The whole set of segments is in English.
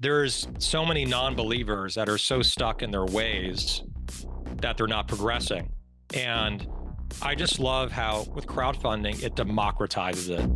there's so many non-believers that are so stuck in their ways that they're not progressing. And I just love how with crowdfunding, it democratizes it.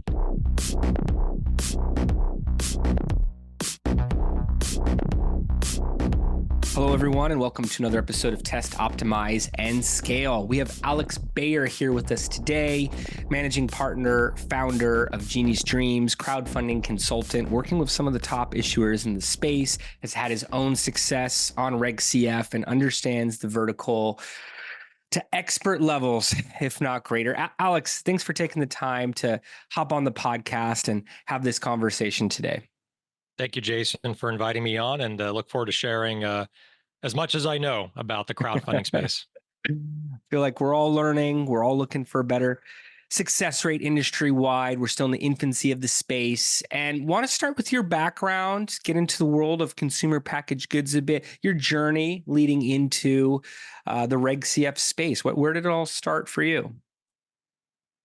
Hello, everyone, and welcome to another episode of Test, Optimize, and Scale. We have Alex Bayer here with us today, managing partner, founder of Genius Dreams, crowdfunding consultant, working with some of the top issuers in the space, has had his own success on Reg CF, and understands the vertical to expert levels, if not greater. Alex, thanks for taking the time to hop on the podcast and have this conversation today. Thank you, Jason, for inviting me on, and look forward to sharing as much as I know about the crowdfunding space. I feel like we're all learning. We're all looking for a better success rate industry-wide. We're still in the infancy of the space, and want to start with your background, get into the world of consumer packaged goods a bit, your journey leading into the Reg CF space. Where did it all start for you?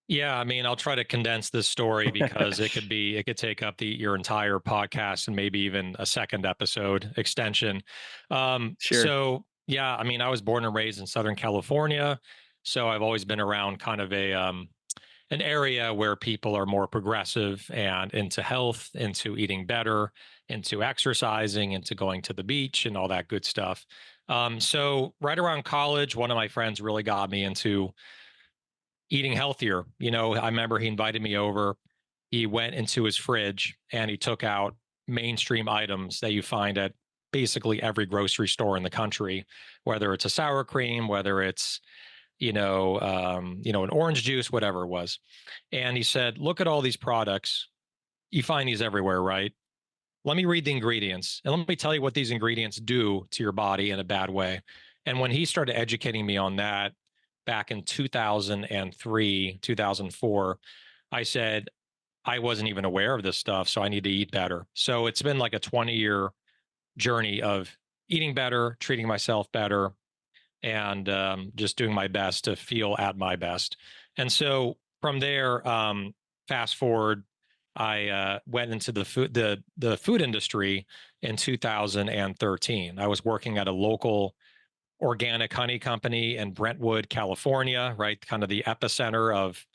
Yeah, I mean, I'll try to condense this story because it could take up your entire podcast and maybe even a second episode extension. Sure. So yeah, I mean, I was born and raised in Southern California, so I've always been around kind of an area where people are more progressive and into health, into eating better, into exercising, into going to the beach and all that good stuff. So right around college, one of my friends really got me into eating healthier. I remember he invited me over. He went into his fridge and he took out mainstream items that you find at basically every grocery store in the country, whether it's a sour cream, whether it's, an orange juice, whatever it was. And he said, look at all these products. You find these everywhere, right? Let me read the ingredients and let me tell you what these ingredients do to your body in a bad way. And when he started educating me on that, back in 2003, 2004, I said, I wasn't even aware of this stuff, so I need to eat better. So it's been like a 20-year journey of eating better, treating myself better, and just doing my best to feel at my best. And so from there, fast forward, I went into the food industry in 2013. I was working at a local organic honey company in Brentwood, California, right? Kind of the epicenter of,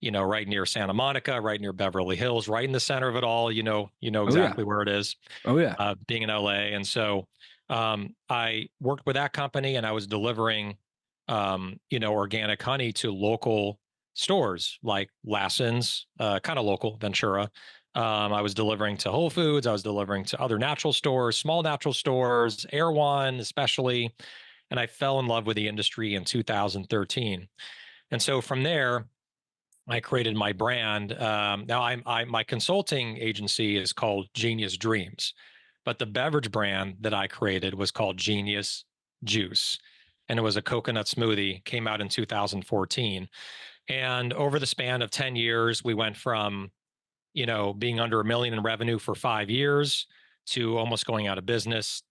right near Santa Monica, right near Beverly Hills, right in the center of it all. You know exactly where it is. Oh, yeah. Being in LA. And so I worked with that company and I was delivering, organic honey to local stores like Lassen's, kind of local, Ventura. I was delivering to Whole Foods. I was delivering to other natural stores, small natural stores, Erewhon especially. And I fell in love with the industry in 2013. And so from there, I created my brand. Now my consulting agency is called Genius Dreams, but the beverage brand that I created was called Genius Juice. And it was a coconut smoothie, came out in 2014. And over the span of 10 years, we went from, being under $1 million in revenue for 5 years to almost going out of business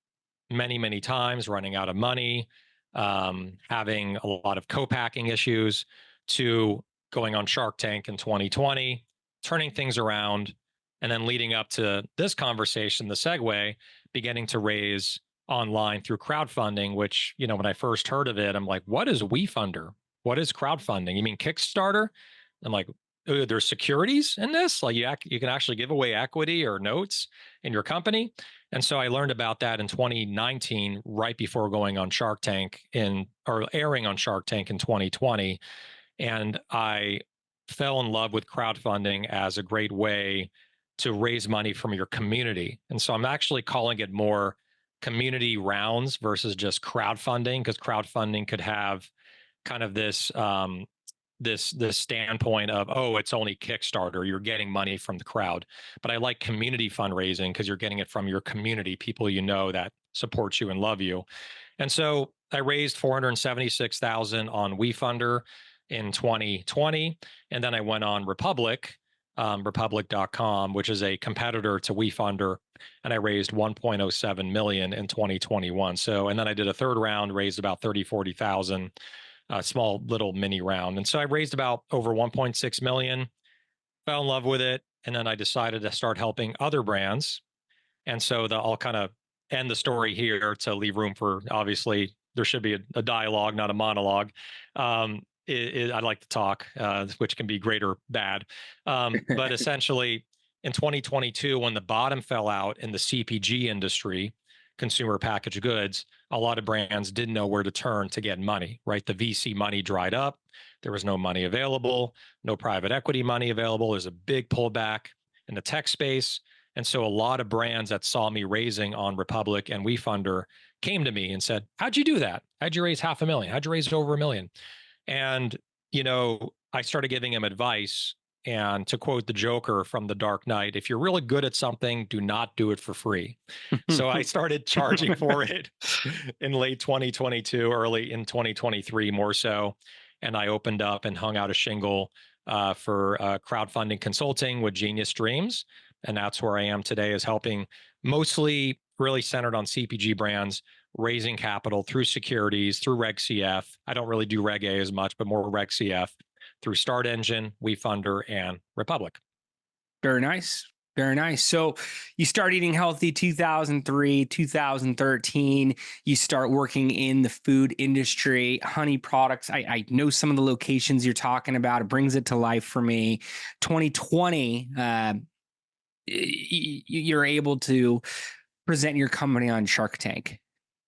many, many times, running out of money, having a lot of co-packing issues, to going on Shark Tank in 2020, turning things around, and then leading up to this conversation, the segue, beginning to raise online through crowdfunding, which, when I first heard of it, I'm like, what is WeFunder? What is crowdfunding? You mean Kickstarter? I'm like, there's securities in this? Like you can actually give away equity or notes in your company. And so I learned about that in 2019, right before going on Shark Tank or airing on Shark Tank in 2020. And I fell in love with crowdfunding as a great way to raise money from your community. And so I'm actually calling it more community rounds versus just crowdfunding, because crowdfunding could have kind of this this standpoint of, oh, it's only Kickstarter, you're getting money from the crowd. But I like community fundraising because you're getting it from your community, people that support you and love you. And so I raised $476,000 on WeFunder in 2020, and then I went on Republic, Republic.com, which is a competitor to WeFunder, and I raised 1.07 million in 2021. So, and then I did a third round, raised about 40,000. A small little mini round. And so I raised about over 1.6 million, fell in love with it. And then I decided to start helping other brands And so I'll kind of end the story here to leave room for, obviously, there should be a dialogue, not a monologue. I like to talk, which can be great or bad. But essentially, in 2022, when the bottom fell out in the CPG industry, consumer packaged goods, a lot of brands didn't know where to turn to get money, right? The VC money dried up. There was no money available, no private equity money available. There's a big pullback in the tech space. And so a lot of brands that saw me raising on Republic and WeFunder came to me and said, "How'd you do that? How'd you raise 500,000? How'd you raise over 1 million?" And, I started giving him advice. And to quote the Joker from The Dark Knight, if you're really good at something, do not do it for free. So I started charging for it in late 2022, early in 2023, more so. And I opened up and hung out a shingle for crowdfunding consulting with Genius Dreams. And that's where I am today, is helping, mostly really centered on CPG brands, raising capital through securities, through Reg CF. I don't really do Reg A as much, but more Reg CF through Start Engine, WeFunder, and Republic. Very nice. Very nice. So you start eating healthy 2003, 2013. You start working in the food industry, honey products. I know some of the locations you're talking about. It brings it to life for me. 2020, you're able to present your company on Shark Tank.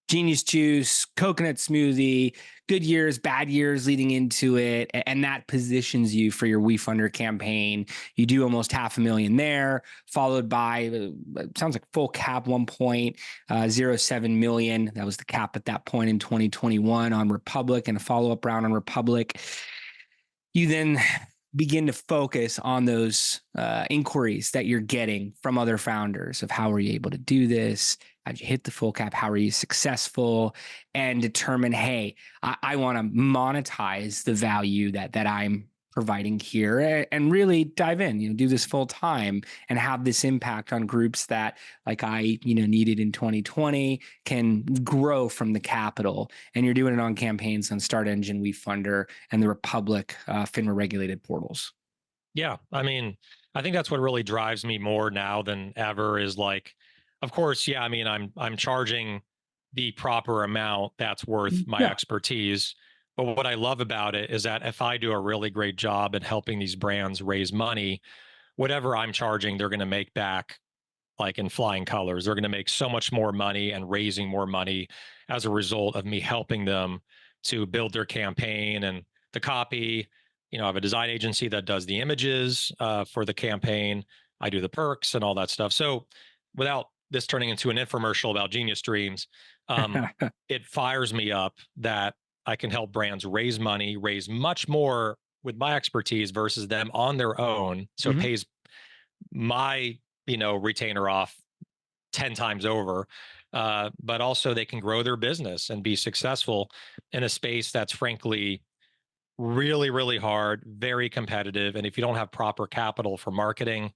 Genius juice, coconut smoothie, good years, bad years leading into it. And that positions you for your WeFunder campaign. You do almost 500,000 there, followed by, sounds like full cap 1.07 million. That was the cap at that point in 2021 on Republic, and a follow-up round on Republic. You then begin to focus on those inquiries that you're getting from other founders of how are you able to do this? How'd you hit the full cap? How are you successful? And determine, hey, I want to monetize the value that I'm providing here, and really dive in, do this full time and have this impact on groups that, like I, needed in 2020, can grow from the capital. And you're doing it on campaigns on Start Engine, WeFunder, and the Republic FINRA regulated portals. Yeah. I mean, I think that's what really drives me more now than ever, is like, of course, yeah, I mean, I'm charging the proper amount that's worth my Yeah. expertise. But what I love about it is that if I do a really great job at helping these brands raise money, whatever I'm charging, they're going to make back like in flying colors. They're going to make so much more money and raising more money as a result of me helping them to build their campaign and the copy. I have a design agency that does the images for the campaign. I do the perks and all that stuff. So without this turning into an infomercial about Genius Dreams, it fires me up that I can help brands raise money, raise much more with my expertise versus them on their own. So it Mhm. pays my retainer off 10 times over. But also they can grow their business and be successful in a space that's frankly really, really hard, very competitive. And if you don't have proper capital for marketing,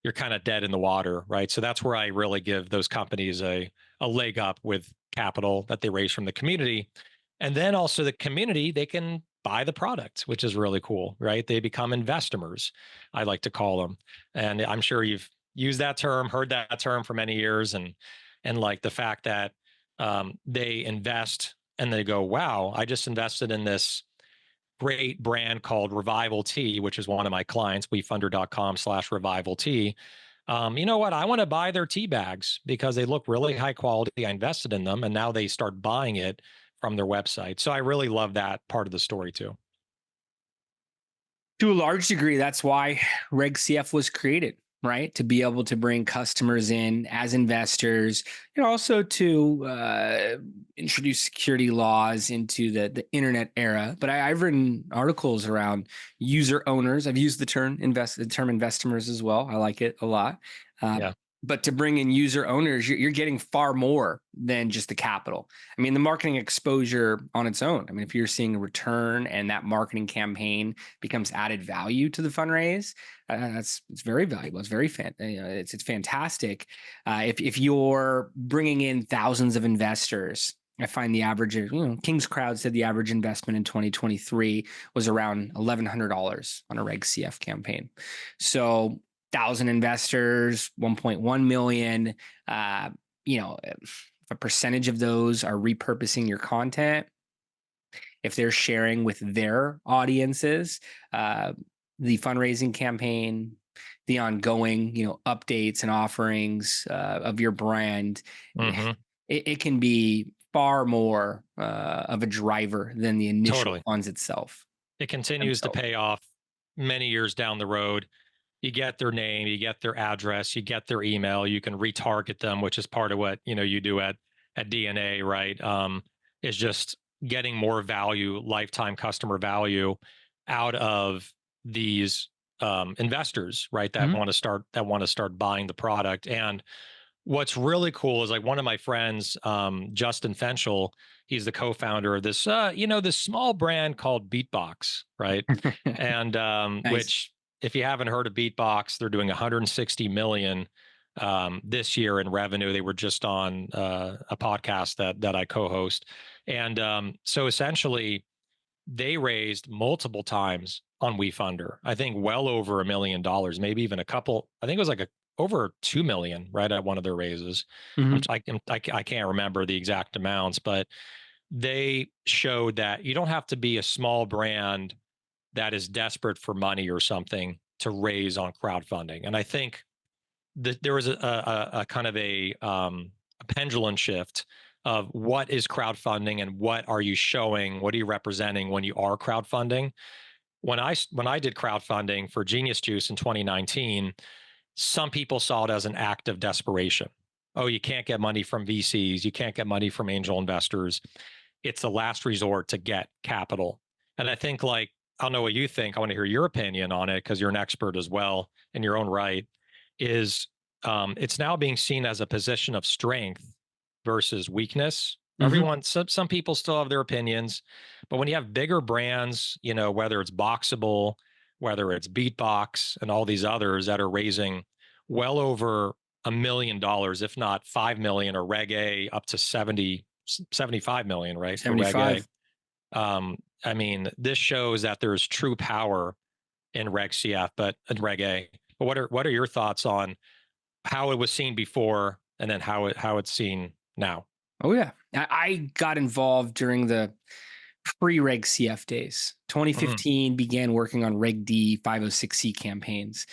you're kind of dead in the water, right? So that's where I really give those companies a leg up with capital that they raise from the community. And then also the community, they can buy the product, which is really cool, right? They become investors, I like to call them. And I'm sure you've used that term, heard that term for many years. And like the fact that they invest and they go, wow, I just invested in this great brand called Revival Tea, which is one of my clients, wefunder.com/revival tea. You know what? I want to buy their tea bags because they look really high quality. I invested in them and now they start buying it from their website. So I really love that part of the story too. To a large degree, that's why Reg CF was created, right? To be able to bring customers in as investors, and also to introduce security laws into the internet era. But I've written articles around user owners. I've used the term investors as well. I like it a lot. Uh, Yeah. but to bring in user owners, you're getting far more than just the capital. I mean, the marketing exposure on its own. I mean, if you're seeing a return and that marketing campaign becomes added value to the fundraise, it's very valuable. It's very it's fantastic. If you're bringing in thousands of investors, I find the average of, King's Crowd said the average investment in 2023 was around $1,100 on a Reg CF campaign. So 1,000 investors, 1.1 million. Uh, if a percentage of those are repurposing your content, if they're sharing with their audiences, uh, the fundraising campaign, the ongoing, updates and offerings of your brand, Hmm. it can be far more of a driver than the initial Totally. funds itself It continues to themselves. pay off many years down the road. You get their name, you get their address, you get their email, you can retarget them, which is part of what, you do at DNA, right? Is just getting more value, lifetime customer value out of these investors, right? That Mhm. want to start buying the product. And what's really cool is like one of my friends, Justin Fenchel, he's the co-founder of this, this small brand called Beatbox, right? And Nice. which, if you haven't heard of Beatbox, they're doing 160 million this year in revenue. They were just on a podcast that I co-host, and so essentially they raised multiple times on WeFunder. I think well over $1 million, maybe even a couple. I think it was like over 2 million right at one of their raises. Mhm. I can't remember the exact amounts, but they showed that you don't have to be a small brand that is desperate for money or something to raise on crowdfunding. And I think there was a kind of a pendulum shift of what is crowdfunding and what are you showing, what are you representing when you are crowdfunding. When I did crowdfunding for Genius Juice in 2019, some people saw it as an act of desperation. Oh, you can't get money from VCs, you can't get money from angel investors. It's the last resort to get capital. And I think, like, I don't know what you think. I want to hear your opinion on it because you're an expert as well in your own right. Is it's now being seen as a position of strength versus weakness. Mhm. Some people still have their opinions, but when you have bigger brands, whether it's Boxable, whether it's Beatbox, and all these others that are raising well over $1 million, if not 5 million, or Reg A up to 75 million, right, for Reg A. 75. I mean, this shows that there's true power in Reg CF, but in Reg A. But what are your thoughts on how it was seen before and then how it's seen now? Oh yeah. I got involved during the pre-Reg CF days. Mhm. 2015 began working on Reg D 506C campaigns.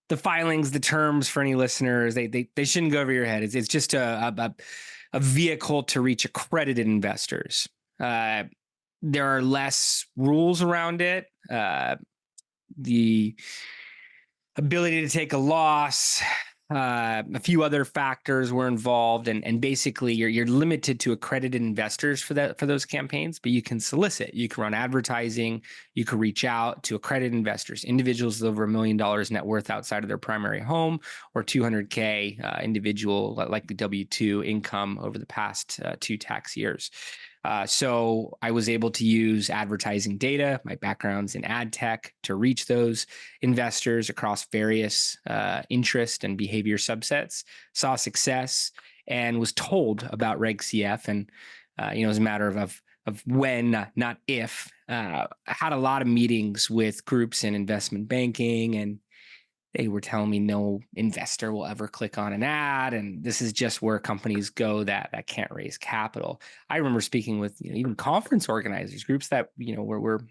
The filings, the terms for any listeners, they shouldn't go over your head. It's just a vehicle to reach accredited investors. Uh, there are less rules around it. The ability to take a loss, a few other factors were involved, and basically you're limited to accredited investors for those campaigns, but you can solicit, you can run advertising, you can reach out to accredited investors, individuals with over $1 million net worth outside of their primary home, or 200K individual like the W-2 income over the past 2 tax years. So I was able to use advertising data, my background's in ad tech, to reach those investors across various interest and behavior subsets, saw success, and was told about Reg CF. And, it was a matter of when, not if. I had a lot of meetings with groups in investment banking, and they were telling me no investor will ever click on an ad, and this is just where companies go that can't raise capital. I remember speaking with even conference organizers, groups that were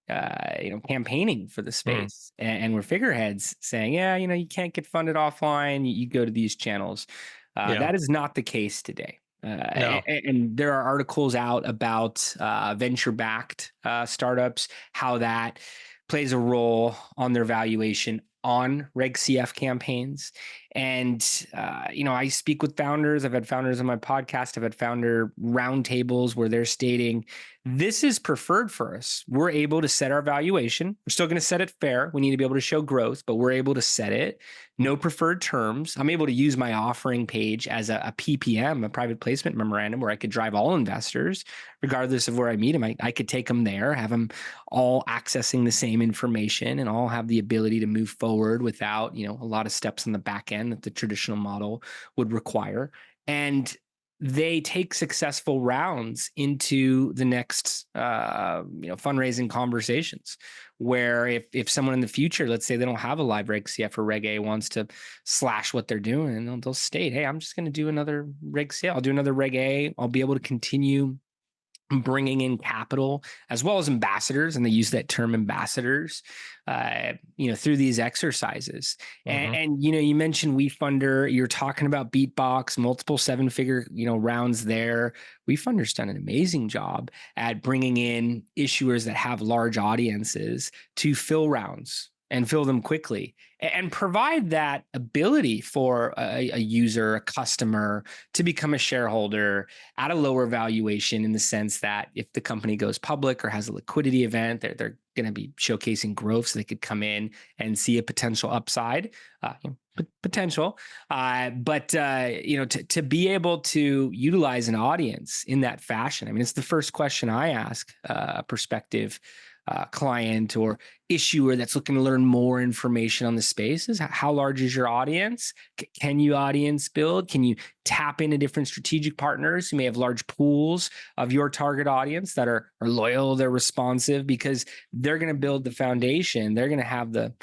campaigning for the Mm. space, and were figureheads saying, yeah, you can't get funded offline. You go to these channels. Yeah. That is not the case today. No. And there are articles out about venture-backed startups, how that plays a role on their valuation on Reg CF campaigns. And, I speak with founders. I've had founders on my podcast. I've had founder roundtables where they're stating, this is preferred for us. We're able to set our valuation. We're still going to set it fair. We need to be able to show growth, but we're able to set it. No preferred terms. I'm able to use my offering page as a PPM, a private placement memorandum, where I could drive all investors, regardless of where I meet them. I could take them there, have them all accessing the same information, and all have the ability to move forward without, a lot of steps on the back end that the traditional model would require. And they take successful rounds into the next fundraising conversations, where if someone in the future, let's say they don't have a live reg CF or reg A, wants to slash what they're doing, they'll state, hey, I'm just going to do another reg CF, I'll do another reg A, I'll be able to continue bringing in capital as well as ambassadors, and they use that term ambassadors, through these exercises. Hmm. And you mentioned WeFunder. You're talking about Beatbox, multiple seven-figure rounds there. WeFunder's done an amazing job at bringing in issuers that have large audiences to fill rounds and fill them quickly, and provide that ability for a user, a customer, to become a shareholder at a lower valuation, in the sense that if the company goes public or has a liquidity event, they're going to be showcasing growth, so they could come in and see a potential upside, potential. To be able to utilize an audience in that fashion, I mean, it's the first question I ask a prospective client or issuer that's looking to learn more information on the space: is how large is your audience? Can you audience build? Can you tap into different strategic partners who may have large pools of your target audience that are loyal, they're responsive? Because they're going to build the foundation. They're going to have the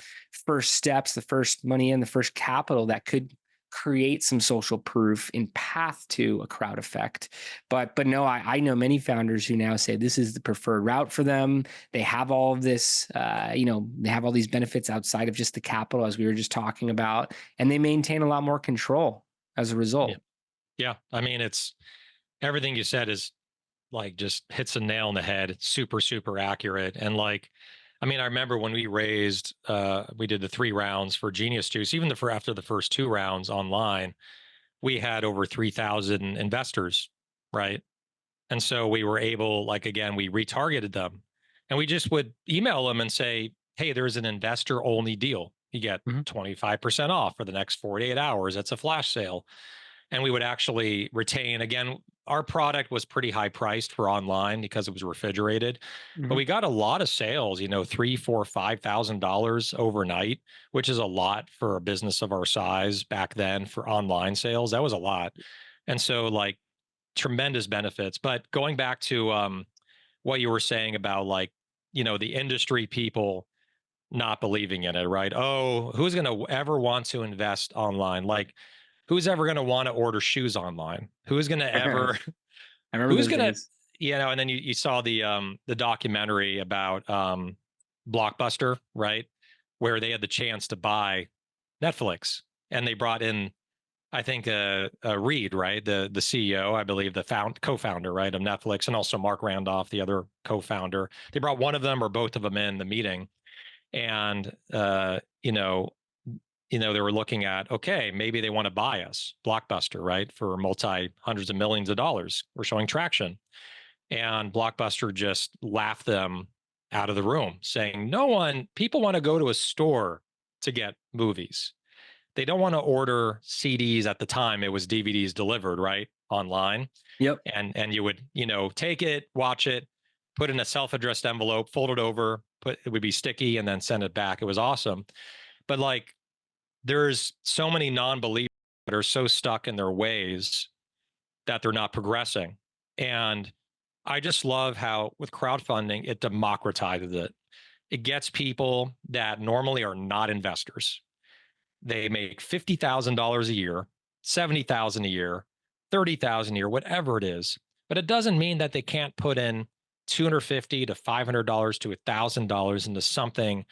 first steps, the first money in, the first capital that could create some social proof in path to a crowd effect. But no, I know many founders who now say this is the preferred route for them. They have all of this, they have all these benefits outside of just the capital, as we were just talking about, and they maintain a lot more control as a Yeah. result. Yeah. I mean, it's everything you said is like just hits a nail on the head. It's super, super accurate. And like, I mean, I remember when we did the 3 rounds for Genius Juice, even for after the first 2 rounds online, we had over 3,000 investors, right? And so we were able, like, again, we retargeted them and we just would email them and say, hey, there's an investor only deal. You get Mhm. 25% off for the next 48 hours. It's a flash sale. And we would actually retain, again, our product was pretty high priced for online because it was refrigerated, but Mhm. we got a lot of sales, three, four, $5,000 overnight, which is a lot for a business of our size back then for online sales. That was a lot. And so, like, tremendous benefits. But going back to what you were saying about, like, the industry people not believing in it, right? Oh, who's going to ever want to invest online? Like, who's ever going to want to order shoes online? Who's going to I ever, remember who's those going to, days. and then you saw the documentary about Blockbuster, right? Where they had the chance to buy Netflix and they brought in, I think, Reed, right? The CEO, I believe, the co-founder, right, of Netflix, and also Mark Randolph, the other co-founder. They brought one of them or both of them in the meeting, and they were looking at, okay, maybe they want to buy us, Blockbuster, right, for multi hundreds of millions of dollars. We're showing traction, and Blockbuster just laughed them out of the room, saying, "No one, people want to go to a store to get movies. They don't want to order CDs." At the time, it was DVDs delivered, right, online, Yep. and you would, take it, watch it, put in a self-addressed envelope, fold it over, it would be sticky, and then send it back. It was awesome. But like, there's so many non-believers that are so stuck in their ways that they're not progressing. And I just love how with crowdfunding, it democratizes it. It gets people that normally are not investors. They make $50,000 a year, 70,000 a year, 30,000 a year, whatever it is. But it doesn't mean that they can't put in $250 to $500 to $1,000 into something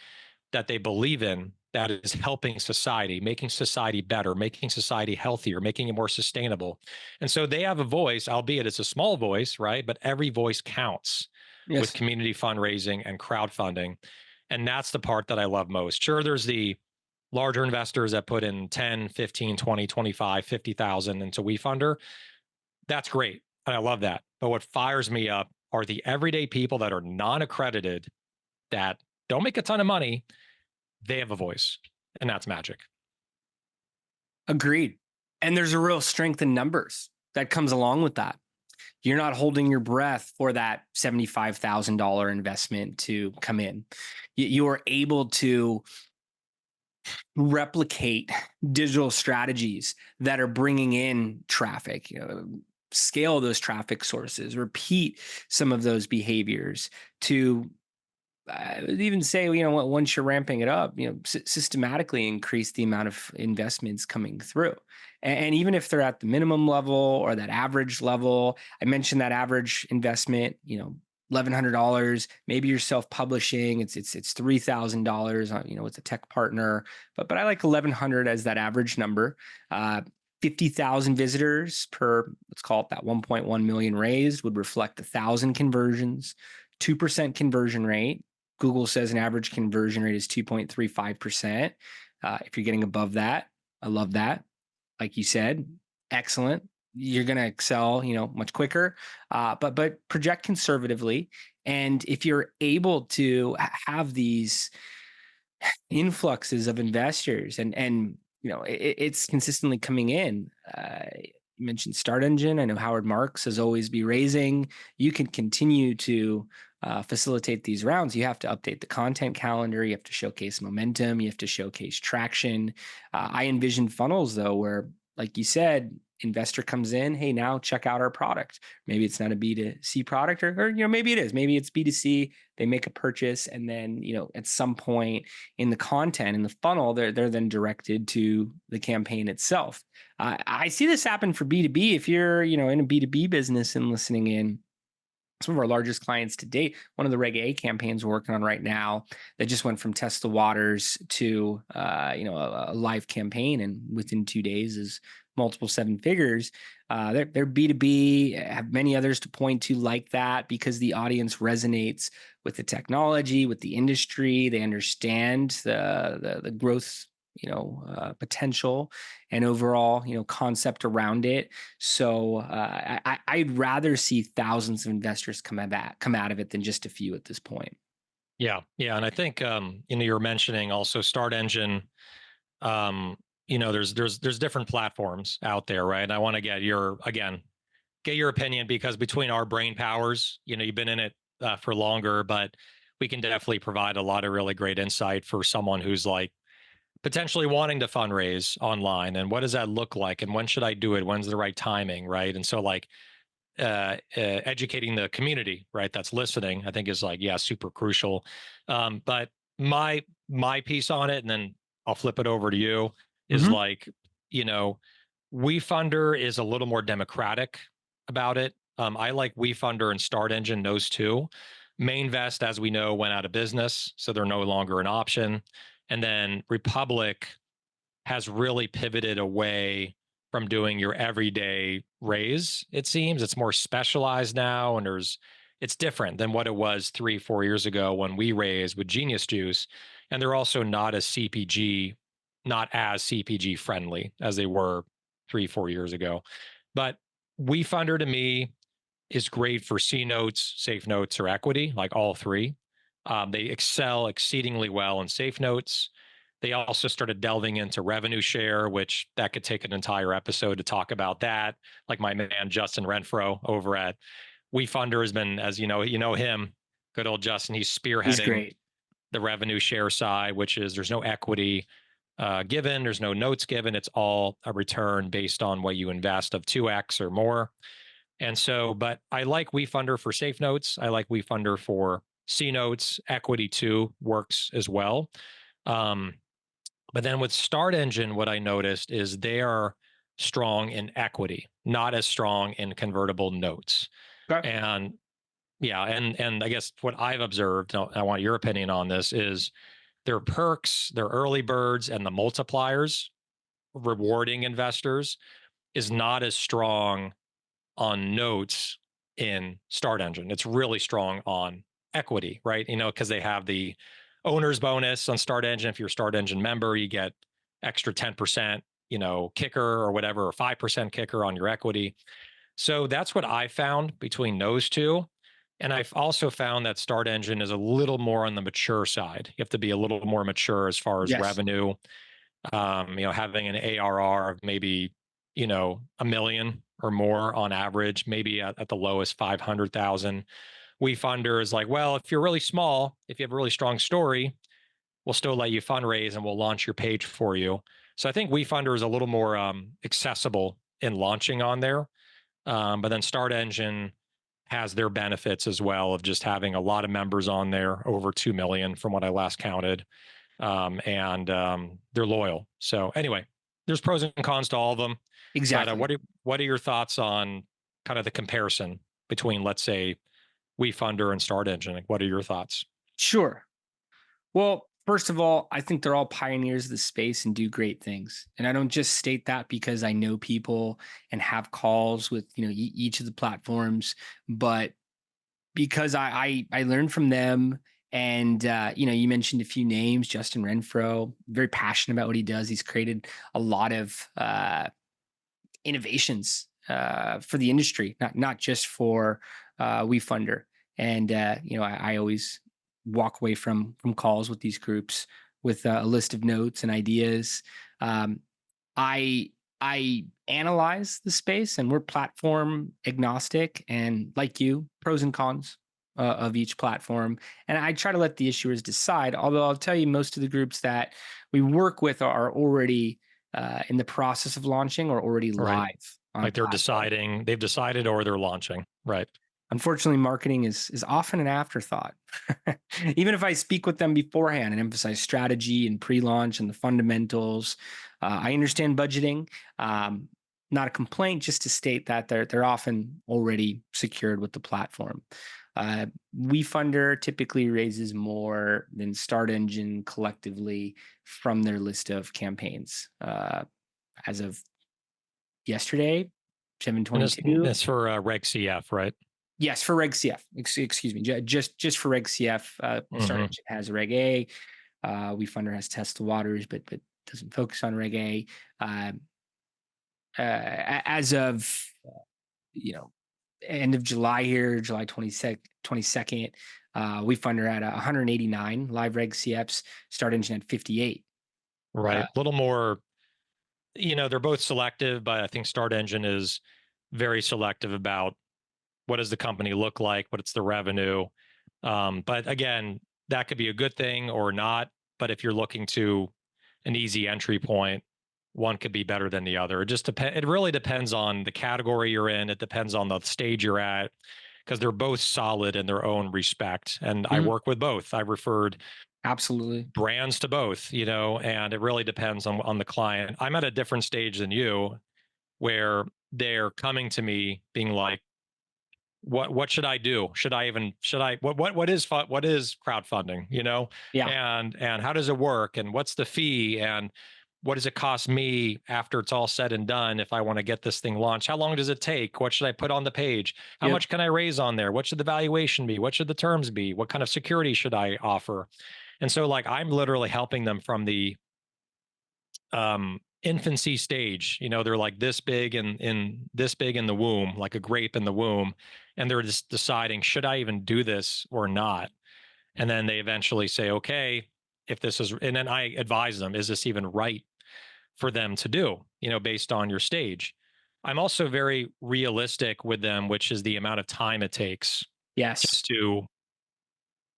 that they believe in, that is helping society, making society better, making society healthier, making it more sustainable. And so they have a voice, albeit it's a small voice, right? But every voice counts with Yes. community fundraising and crowdfunding. And that's the part that I love most. Sure, there's the larger investors that put in 10, 15, 20, 25, 50,000 into WeFunder. That's great. And I love that. But what fires me up are the everyday people that are non accredited, that don't make a ton of money. They have a voice, and that's magic. Agreed. And there's a real strength in numbers that comes along with that. You're not holding your breath for that $75,000 investment to come in. You are able to replicate digital strategies that are bringing in traffic. scale those traffic sources, repeat some of those behaviors to I would even say, once you're ramping it up, systematically increase the amount of investments coming through. And even if they're at the minimum level or that average level, I mentioned that average investment, $1,100. Maybe you're self-publishing. It's $3,000. With a tech partner, but I like 1,100 as that average number. 50,000 visitors per, let's call it that 1.1 million raised would reflect 1,000 conversions, 2% conversion rate. Google says an average conversion rate is 2.35%. If you're getting above that, I love that. Like you said, excellent. You're going to excel, much quicker. But project conservatively, and if you're able to have these influxes of investors, and it's consistently coming in. You mentioned Start Engine. I know Howard Marks has always be raising. You can continue to facilitate these rounds. You have to update the content calendar. You have to showcase momentum. You have to showcase traction. I envision funnels though, where, like you said, investor comes in, hey, now check out our product. Maybe it's not a B2C product, or maybe it is. Maybe it's B2C. They make a purchase, and then at some point in the content in the funnel, they're then directed to the campaign itself. I see this happen for B2B. If you're in a B2B business and listening in, some of our largest clients to date, one of the Reg A campaigns we're working on right now that just went from test the waters to a live campaign, and within 2 days is multiple seven figures. They're B2B, have many others to point to like that, because the audience resonates with the technology, with the industry. They understand the growth potential and overall concept around it. So I'd rather see thousands of investors come out of it than just a few at this point. Yeah, yeah, and I think you're mentioning also Start Engine. There's different platforms out there, right? And I want to get your opinion, because between our brain powers, you've been in it for longer, but we can definitely provide a lot of really great insight for someone who's like potentially wanting to fundraise online, and what does that look like, and when should I do it? When's the right timing, right? And so like educating the community, right, that's listening, I think is like, yeah, super crucial. But my piece on it, and then I'll flip it over to you, is Hmm. like, you know, WeFunder is a little more democratic about it. I like WeFunder and Start Engine, those two. Mainvest, as we know, went out of business, so they're no longer an option. And then Republic has really pivoted away from doing your everyday raise. It seems it's more specialized now, and it's different than what it was 3-4 years ago when we raised with Genius Juice. And they're also not as CPG friendly as they were 3-4 years ago. But WeFunder to me is great for C notes, safe notes, or equity, like all three. They excel exceedingly well in safe notes. They also started delving into revenue share, which that could take an entire episode to talk about that. Like my man Justin Renfro over at WeFunder has been, as you know him, good old Justin. He's He's spearheading great. the revenue share side, which is there's no equity given, there's no notes given. It's all a return based on what you invest of 2x or more. And so, but I like WeFunder for safe notes. I like WeFunder for C notes. Equity too works as well. Um, but then with Start Engine, what I noticed is they are strong in equity, not as strong in convertible notes. Okay. And yeah, and I guess what I've observed, I want your opinion on this, is their perks, their early birds, and the multipliers rewarding investors is not as strong on notes in Start Engine. It's really strong on equity, right? Because they have the owner's bonus on Start Engine. If you're a Start Engine member, you get extra 10%, kicker or whatever, or 5% kicker on your equity. So that's what I found between those two. And I've also found that Start Engine is a little more on the mature side. You have to be a little more mature as far as Yes. revenue. Having an ARR of maybe, a million or more on average, maybe at the lowest 500,000. WeFunder is like, well, if you're really small, if you have a really strong story, we'll still let you fundraise and we'll launch your page for you. So I think WeFunder is a little more accessible in launching on there. But then Start Engine has their benefits as well of just having a lot of members on there, over 2 million from what I last counted. And they're loyal. So anyway, there's pros and cons to all of them. But Exactly. what are your thoughts on kind of the comparison between, let's say, WeFunder and Start Engine? Like, what are your thoughts? Sure. Well, first of all, I think they're all pioneers of the space and do great things. And I don't just state that because I know people and have calls with, each of the platforms, but because I learned from them. And you mentioned a few names, Justin Renfro, very passionate about what he does. He's created a lot of innovations for the industry, not just for WeFunder. And I always walk away from calls with these groups with a list of notes and ideas. Um, I analyze the space, and we're platform agnostic, and like you, pros and cons of each platform. And I try to let the issuers decide. Although I'll tell you, most of the groups that we work with are already in the process of launching or already Right. live on Like they're platform. deciding, they've decided, or they're launching. Right. Unfortunately, marketing is often an afterthought. Even if I speak with them beforehand and emphasize strategy and pre-launch and the fundamentals, I understand budgeting. Um, Not a complaint, just to state that they're often already secured with the platform. Uh, WeFunder typically raises more than Start Engine collectively from their list of campaigns. As of yesterday, And 722. it's for Reg CF, right? Yes, for Reg CF. Excuse me. Just for Reg CF. Start Hmm. Engine has Reg A. WeFunder has Test the Waters, but doesn't focus on Reg A. Uh, as of you know end of July here, July 22nd, WeFunder had 189 live Reg CFs. Start Engine had 58. Right. Uh, A little more, they're both selective, but I think Start Engine is very selective about what does the company look like, what's the revenue. But again, that could be a good thing or not. But if you're looking to an easy entry point, one could be better than the other. It just depends. It really depends on the category you're in. It depends on the stage you're at, because they're both solid in their own respect. And I mhm, work with both. I referred absolutely. brands to both, and it really depends on the client. I'm at a different stage than you, where they're coming to me being like, what should I do? Should I what is crowdfunding, Yeah. and how does it work, and what's the fee, and what does it cost me after it's all said and done if I want to get this thing launched? How long does it take? What should I put on the page? How Yep. much can I raise on there? What should the valuation be? What should the terms be? What kind of security should I offer? And so, like, I'm literally helping them from the infancy stage. They're like this big and in this big in the womb, like a grape in the womb, and they're just deciding, should I even do this or not? And then they eventually say, okay, if this is, and then I advise them, is this even right for them to do, based on your stage. I'm also very realistic with them, which is the amount of time it takes Yes.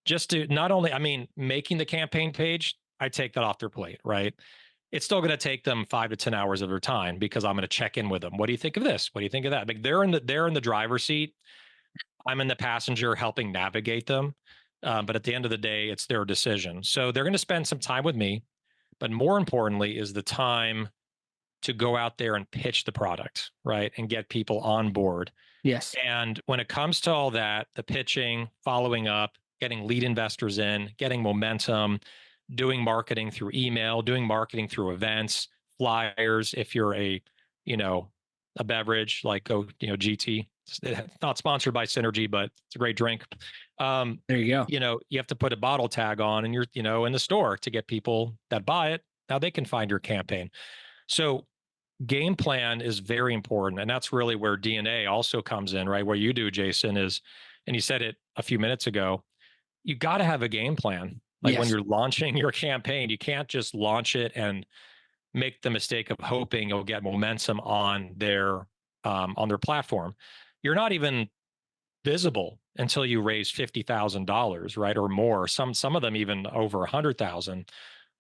just to not only, I mean, making the campaign page, I take that off their plate, right? It's still going to take them 5 to 10 hours of their time, because I'm going to check in with them. What do you think of this? What do you think of that? Like, they're in the driver's seat. I'm in the passenger helping navigate them. But at the end of the day, it's their decision. So they're going to spend some time with me. But more importantly is the time to go out there and pitch the product, right? And get people on board. Yes. And when it comes to all that, the pitching, following up, getting lead investors in, getting momentum, doing marketing through email, doing marketing through events, flyers. If you're you know, a beverage like GT, it's not sponsored by Synergy, but it's a great drink. Um, There you go. you have to put a bottle tag on, and you're, in the store to get people that buy it. Now they can find your campaign. So game plan is very important. And that's really where DNA also comes in, right? Where you do, Jason, is, and you said it a few minutes ago, you got to have a game plan. Like when Yes. you're launching your campaign, you can't just launch it and make the mistake of hoping you'll get momentum on their platform. You're not even visible until you raise $50,000, right, or more. Some of them even over 100,000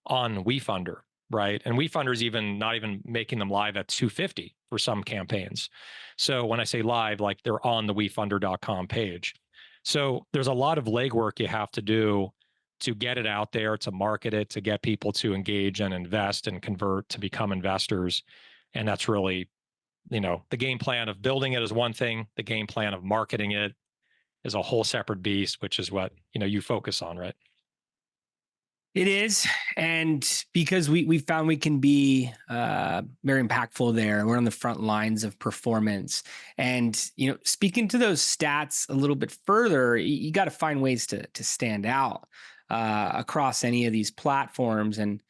on WeFunder. right? And WeFunder's even not even making them live at 250 for some campaigns. So when I say live, like they're on the wefunder.com page. So there's a lot of legwork you have to do to get it out there, to market it, to get people to engage and invest and convert to become investors. And that's really, the game plan of building it is one thing, the game plan of marketing it is a whole separate beast, which is what, you focus on, right? It is, and because we found we can be very impactful there. We're on the front lines of performance, and speaking to those stats a little bit further, you got to find ways to stand out across any of these platforms. And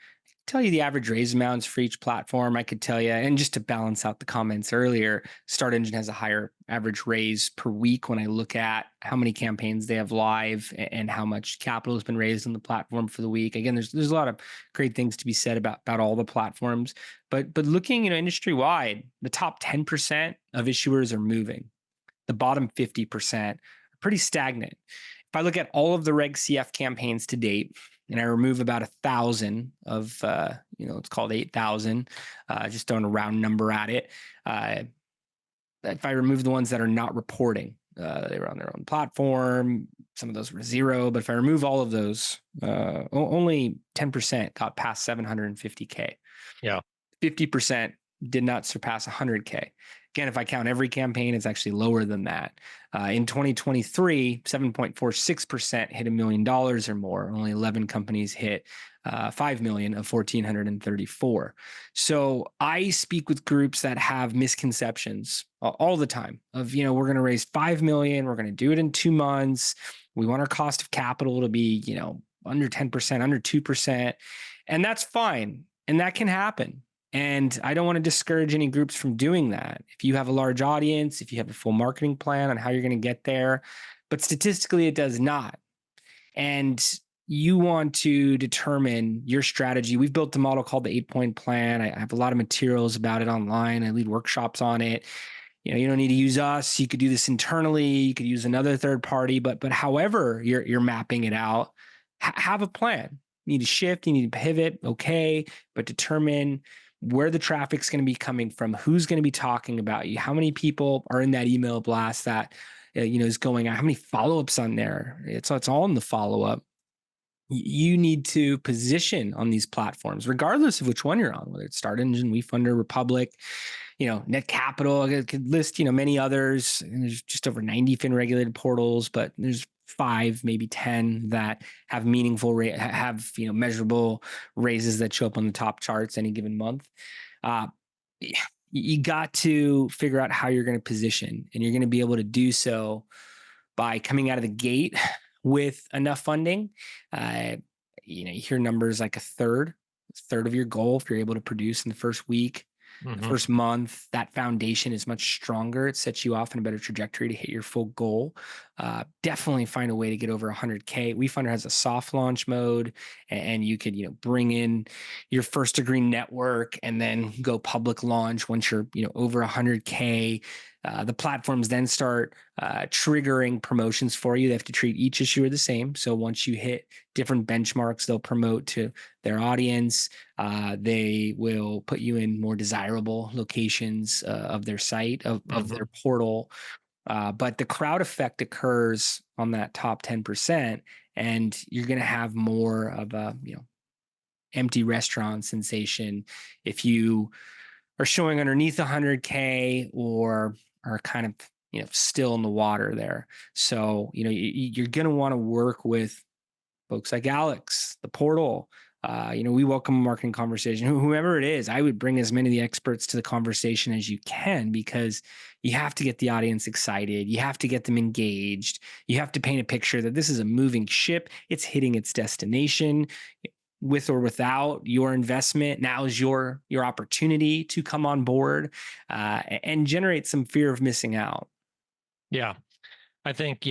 tell you the average raise amounts for each platform. I could tell you, and just to balance out the comments earlier, Start Engine has a higher average raise per week when I look at how many campaigns they have live and how much capital has been raised on the platform for the week. Again, there's a lot of great things to be said about all the platforms, but looking industry wide, the top 10% of issuers are moving. The bottom 50% are pretty stagnant. If I look at all of the Reg CF campaigns to date, and I remove about 1,000 of, it's called 8,000, just throwing a round number at it. If I remove the ones that are not reporting, they were on their own platform, some of those were zero, but if I remove all of those, only 10% got past 750K. Yeah. 50% did not surpass 100K. Again, if I count every campaign, it's actually lower than that. In 2023, 7.46% hit $1 million or more. Only 11 companies hit 5 million of 1,434. So I speak with groups that have misconceptions all the time of, we're going to raise 5 million. We're going to do it in 2 months. We want our cost of capital to be, under 10%, under 2%. And that's fine. And that can happen. And I don't want to discourage any groups from doing that. If you have a large audience, if you have a full marketing plan on how you're going to get there, but statistically it does not. And you want to determine your strategy. We've built a model called the 8-point plan. I have a lot of materials about it online. I lead workshops on it. You don't need to use us. You could do this internally. You could use another third party, but however you're mapping it out, have a plan. You need to shift, you need to pivot, okay, but determine where the traffic's going to be coming from, who's going to be talking about you, how many people are in that email blast that is going out, how many follow-ups on there. It's all in the follow-up. You need to position on these platforms, regardless of which one you're on, whether it's Start Engine, WeFunder, Republic, Net Capital. I could list, many others. And there's just over 90 fin regulated portals, but there's 5, maybe 10 that have meaningful measurable raises that show up on the top charts any given month. You got to figure out how you're going to position, and you're going to be able to do so by coming out of the gate with enough funding. You hear numbers like a third of your goal if you're able to produce in the first week. The first month, that foundation is much stronger. It sets you off in a better trajectory to hit your full goal. Definitely find a way to get over 100K. WeFunder has a soft launch mode, and you could, bring in your first degree network and then go public launch once you're, over 100K. The platforms then start triggering promotions for you. They have to treat each issuer the same. So once you hit different benchmarks, they'll promote to their audience. They will put you in more desirable locations of their site, of their portal. But the crowd effect occurs on that top 10%, and you're going to have more of a, empty restaurant sensation if you are showing underneath 100K or are kind of, still in the water there. So, you're going to want to work with folks like Alex, the portal. We welcome a marketing conversation. Whoever it is, I would bring as many of the experts to the conversation as you can, because you have to get the audience excited. You have to get them engaged. You have to paint a picture that this is a moving ship. It's hitting its destination. With or without your investment, now is your opportunity to come on board and generate some fear of missing out. Yeah. I think,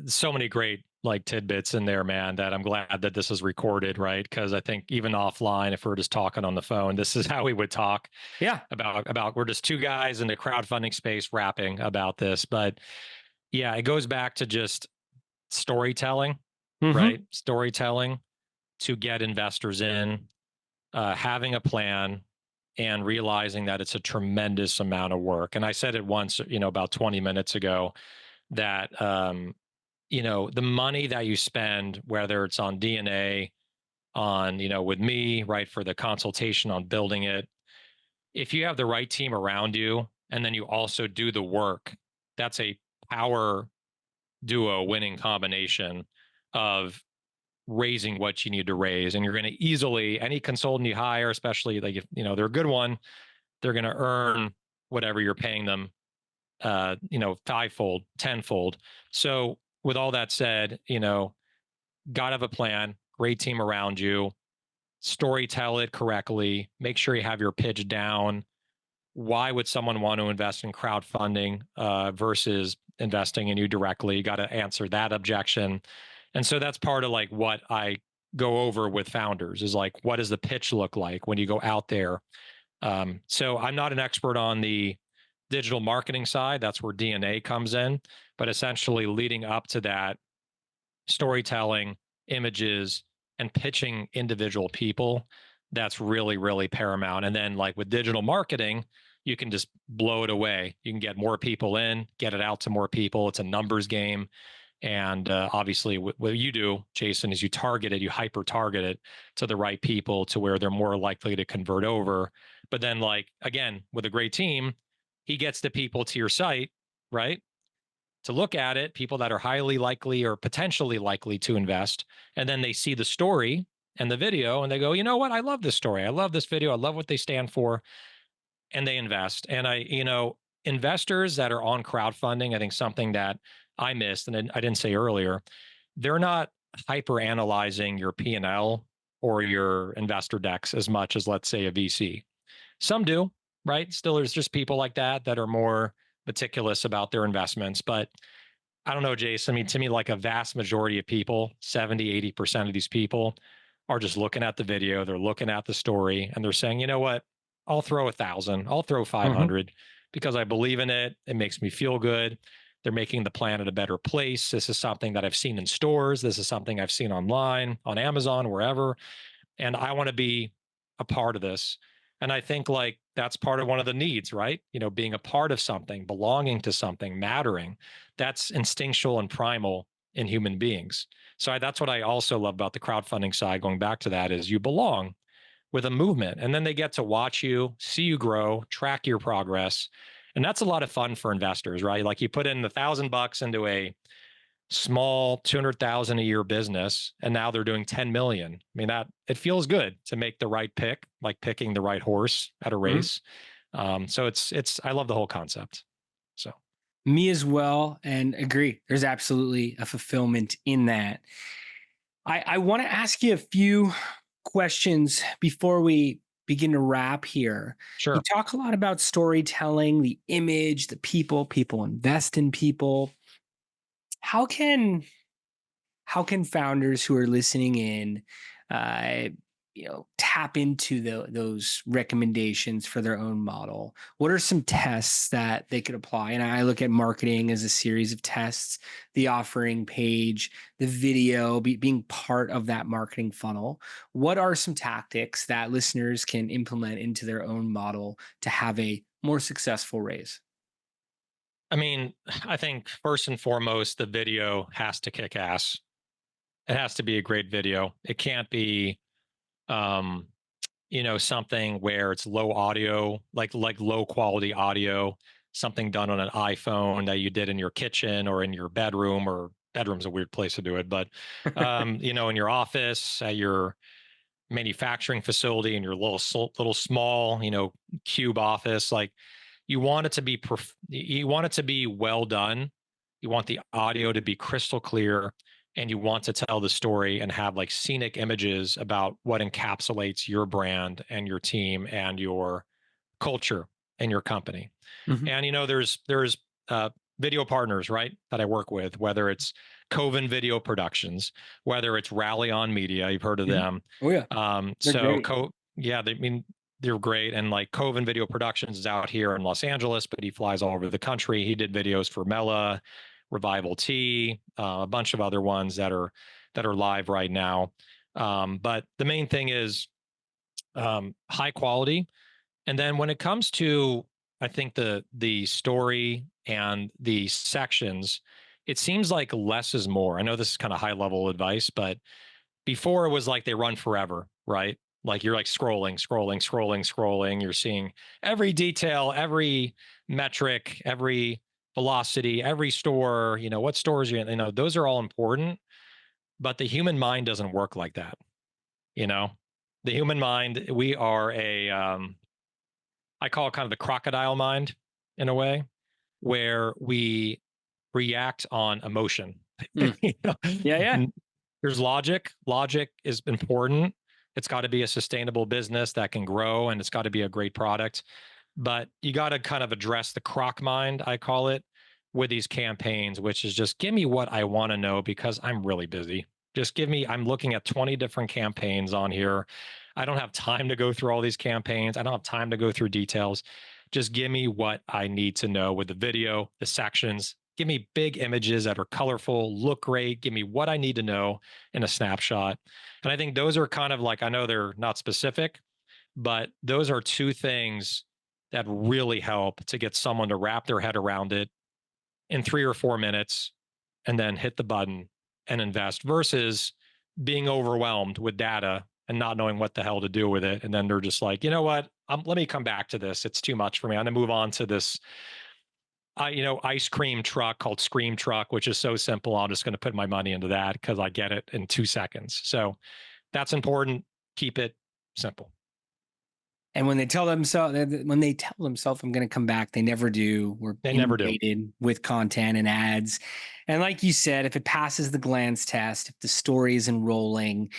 so many great tidbits in there, man, that I'm glad that this is recorded, right? Because I think even offline, if we're just talking on the phone, this is how we would talk. Yeah. About we're just two guys in the crowdfunding space rapping about this. But yeah, it goes back to just storytelling, right? Storytelling to get investors in. having a plan and realizing that it's a tremendous amount of work. And I said it once, about 20 minutes ago, that the money that you spend, whether it's on DNA, on, with me, right, for the consultation on building it, if you have the right team around you and then you also do the work, that's a power duo winning combination of raising what you need to raise. And you're going to easily, any consultant you hire, especially like if they're a good one, they're going to earn whatever you're paying them, fivefold, tenfold. So with all that said, gotta have a plan, great team around you, story tell it correctly, make sure you have your pitch down. Why would someone want to invest in crowdfunding versus investing in you directly? You got to answer that objection. And so that's part of like what I go over with founders is like, what does the pitch look like when you go out there? So I'm not an expert on the digital marketing side. That's where DNA comes in. But essentially, leading up to that, storytelling, images, and pitching individual people, that's really, really paramount. And then, like with digital marketing, you can just blow it away. You can get more people in, get it out to more people. It's a numbers game. And obviously, what you do, Jason, is you target it, you hyper target it to the right people to where they're more likely to convert over. But then, like, again, with a great team, he gets the people to your site, right? To look at it, people that are highly likely or potentially likely to invest. And then they see the story and the video and they go, you know what? I love this story. I love this video. I love what they stand for. And they invest. And investors that are on crowdfunding, I think something that I missed and I didn't say earlier, they're not hyper analyzing your P&L or your investor decks as much as, let's say, a VC. Some do, right? Still, there's just people like that are more meticulous about their investments. But I don't know, Jason. I mean, to me, like a vast majority of people, 70, 80% of these people are just looking at the video, they're looking at the story, and they're saying, you know what? I'll throw 1,000, I'll throw Mhm. 500 because I believe in it. It makes me feel good. They're making the planet a better place. This is something that I've seen in stores. This is something I've seen online, on Amazon, wherever. And I want to be a part of this. And I think like that's part of one of the needs, right? Being a part of something, belonging to something, mattering. That's instinctual and primal in human beings. So that's what I also love about the crowdfunding side. Going back to that, is you belong with a movement, and then they get to watch you, see you grow, track your progress, and that's a lot of fun for investors, right? Like you put in $1,000 into a small 200,000 a year business and now they're doing 10 million. I mean, that it feels good to make the right pick, like picking the right horse at a Mhm. race. So it's I love the whole concept. So Me as well, and agree. There's absolutely a fulfillment in that. I want to ask you a few questions before we begin to wrap here. You sure. talk a lot about storytelling, the image, the people invest in people. How can how can founders who are listening in uh, tap into those recommendations for their own model? What are some tests that they could apply? And I look at marketing as a series of tests: the offering page, the video, being part of that marketing funnel. What are some tactics that listeners can implement into their own model to have a more successful raise? I mean, I think first and foremost, the video has to kick ass. It has to be a great video. It can't be um something where it's low audio, like low quality audio, something done on an iPhone that you did in your kitchen or in your bedroom, or bedroom's a weird place to do it, but in your office, at your manufacturing facility, in your little small, cube office. Like you want it to be you want it to be well done. You want the audio to be crystal clear, and you want to tell the story and have like scenic images about what encapsulates your brand and your team and your culture and your company. Mhm. And there's video partners, right, that I work with, whether it's Coven Video Productions, whether it's Rally On Media, you've heard of Mhm. them. Oh yeah, they're So great. yeah, I mean they're great. And like Coven Video Productions is out here in Los Angeles, but he flies all over the country. He did videos for Mela, Revival Tea, a bunch of other ones that are live right now. But the main thing is high quality. And then when it comes to, I think the story and the sections, it seems like less is more. I know this is kind of high level advice, but before it was like they run forever, right? Like you're like scrolling. You're seeing every detail, every metric, every velocity, every store, what stores you're in, those are all important, but the human mind doesn't work like that. You know, the human mind, we are I call it kind of the crocodile mind in a way, where we react on emotion. Mm. You know, Yeah, yeah. there's logic. Logic is important. It's got to be a sustainable business that can grow, and it's got to be a great product. But you got to kind of address the croc mind, I call it, with these campaigns, which is just give me what I want to know because I'm really busy. Just give me, I'm looking at 20 different campaigns on here. I don't have time to go through all these campaigns. I don't have time to go through details. Just give me what I need to know with the video, the sections. Give me big images that are colorful, look great. Give me what I need to know in a snapshot. And I think those are kind of like, I know they're not specific, but those are two things that really help to get someone to wrap their head around it in 3 or 4 minutes and then hit the button and invest versus being overwhelmed with data and not knowing what the hell to do with it. And then they're just like, you know what? Let me come back to this. It's too much for me. I'm going to move on to this, ice cream truck called Scream Truck, which is so simple. I'm just going to put my money into that because I get it in 2 seconds. So that's important. Keep it simple. And when they tell themselves, I'm going to come back, they never do. We're They never do. inundated with content and ads. And like you said, if it passes the glance test, if the story is enrolling,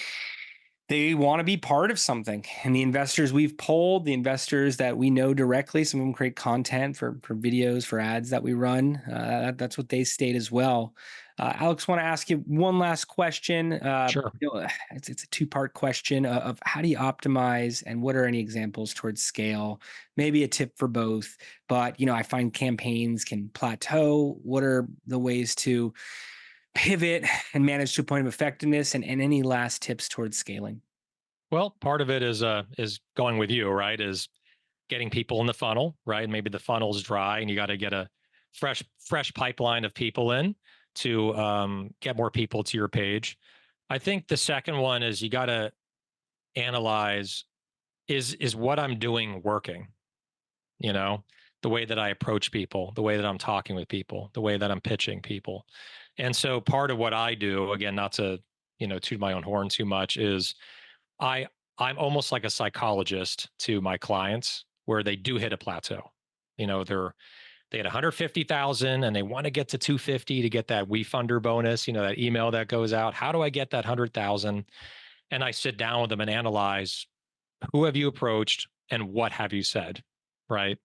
they want to be part of something. And the investors we've polled, the investors that we know directly, some of them create content for videos, for ads that we run. That's what they state as well. Alex, want to ask you one last question. Sure. It's a two-part question of how do you optimize and what are any examples towards scale? Maybe a tip for both. But, I find campaigns can plateau. What are the ways to pivot and manage to a point of effectiveness, and any last tips towards scaling? Well, part of it is going with you, right? Is getting people in the funnel, right? Maybe the funnel's dry and you got to get a fresh pipeline of people in to get more people to your page. I think the second one is you got to analyze is what I'm doing working? You know, the way that I approach people, the way that I'm talking with people, the way that I'm pitching people. And so part of what I do, again, not to, toot my own horn too much, is I I'm almost like a psychologist to my clients where they do hit a plateau. They had 150,000 and they want to get to 250 to get that WeFunder bonus, that email that goes out. How do I get that 100,000? And I sit down with them and analyze who have you approached and what have you said, right?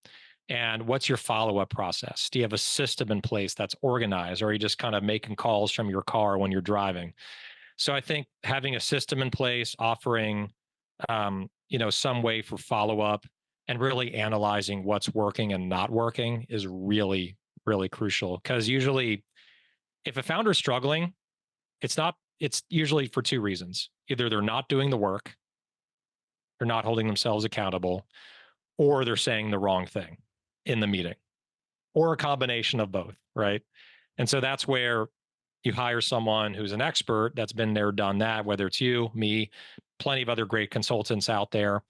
And what's your follow-up process? Do you have a system in place that's organized, or are you just kind of making calls from your car when you're driving? So I think having a system in place, offering some way for follow-up and really analyzing what's working and not working is really, really crucial. Because usually if a founder's struggling, it's usually for two reasons. Either they're not doing the work, they're not holding themselves accountable, or they're saying the wrong thing in the meeting, or a combination of both, right? And so that's where you hire someone who's an expert that's been there, done that, whether it's you, me, plenty of other great consultants out there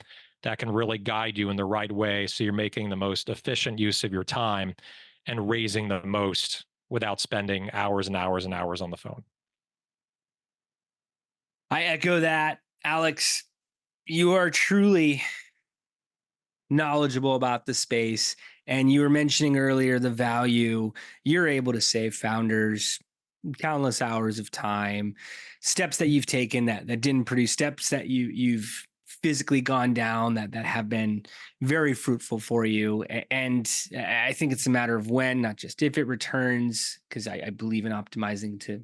that can really guide you in the right way. So you're making the most efficient use of your time and raising the most without spending hours and hours and hours on the phone. I echo that. Alex, you are truly knowledgeable about the space. And you were mentioning earlier the value you're able to save founders countless hours of time, steps that you've taken that didn't produce, steps that you've physically gone down that have been very fruitful for you. And I think it's a matter of when, not just if it returns, because I believe in optimizing to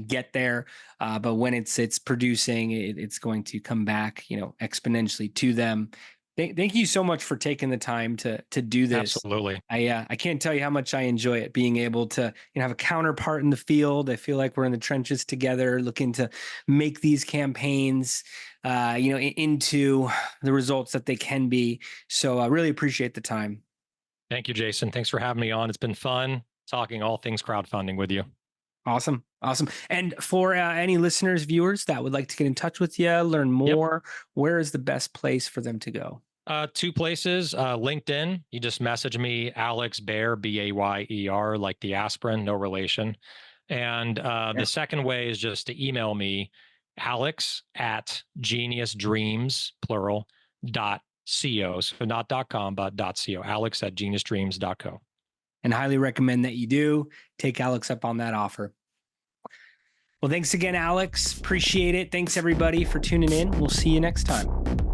get there, but when it's producing, it's going to come back exponentially to them. Thank you so much for taking the time to do this. Absolutely. I can't tell you how much I enjoy it, being able to have a counterpart in the field. I feel like we're in the trenches together, looking to make these campaigns, into the results that they can be. So I really appreciate the time. Thank you, Jason. Thanks for having me on. It's been fun talking all things crowdfunding with you. Awesome, awesome. And for any listeners, viewers that would like to get in touch with you, learn Yep. more, where is the best place for them to go? Two places. LinkedIn. You just message me, Alex Bayer, Bayer, like the aspirin, no relation. And the Yeah. second way is just to email me, Alex at geniusdreams, plural, dot co. So not .com, but .co. Alex at geniusdreams.co. And highly recommend that you do take Alex up on that offer. Well, thanks again, Alex. Appreciate it. Thanks, everybody, for tuning in. We'll see you next time.